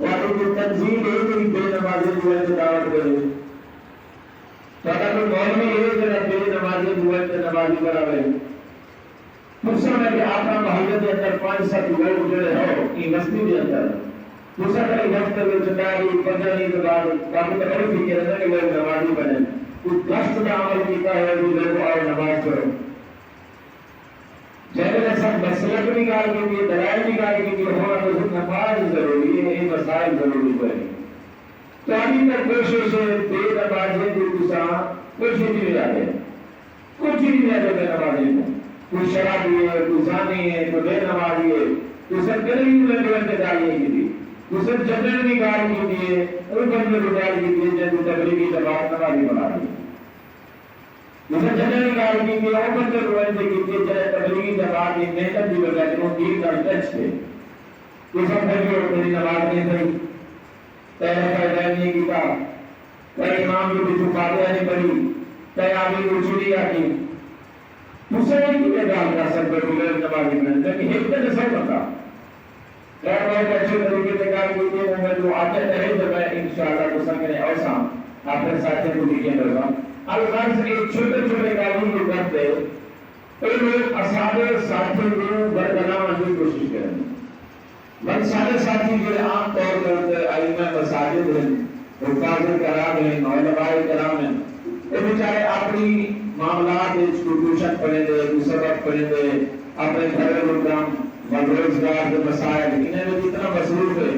اور یہ تنظیم ہے کہ بے نمازی جو ہے دعوت کرے تو اگر مولوی ہے کہ بے نمازی جو ہے نمازی کراوے دوسرا ہے کہ آپ کا محلے کے اندر 5-7 لوگ جو ہو یہ مسجد کے اندر دوسرا کہ وقت میں چٹائی پنجانی کے بعد کافی بڑی فکر ہے کہ لوگ نمازی بنے کچھ دست کا عمل کیتا ہے کہ لوگ اور نماز پڑھو جیسے سب مسلک نکال کے لیے دلائل نکال کے لیے ہونا تو نماز ضروری ہے یہ مسائل ضروری پڑے تو ابھی تک کوشش ہے بے نمازی کو کسا کوشش نہیں آگے کچھ ہی نہیں آگے نمازی کو کوئی شرابی ہے کوئی زانی ہے کوئی بے نمازی ہے کوئی سب گلی میں ڈیولپ ڈالیے کی تھی کوئی سب جنرل نکال کی دیے اور بندے نکال کی دیے جن کو تبلیغی جماعت نمازی بنا دی جسے جنرل نکال کی دیے اور بندے ڈیولپ کی دیے جن تبلیغی جماعت کی محنت بھی بتا دی وہ دین کا ٹچ تھے کوئی سب بھائی اور میری نماز نہیں پڑھی پہلے فائدہ نہیں کیتا کوئی امام جو بھی فاتحہ نہیں پڑھی تیاری اچھڑی آتی دوسرے کی پیدال کا سب بغیر نمازی بنتے ہیں کہ ایک طرح سے بتا خیر بہت اچھے طریقے سے کام کیجیے وہ میں جو آتے رہے تو میں انشاءاللہ کو سکنے اوسا اپنے ساتھی کو دیکھیں گا الفاظ ایک چھوٹے چھوٹے کاموں کو کرتے کئی لوگ اصحاب ساتھی کو برقرار رکھنے کی کوشش کریں بس سارے ساتھی جو عام طور پر ائمہ مساجد ہیں حفاظ کرام ہیں علماء کرام ہیں وہ بیچارے اپنی معاملات کو ٹیوشن پڑھیں دے سبق پڑھیں دے اپنے گھریلو کام روزگار کے مسائل انہیں میں جتنا مصروف ہے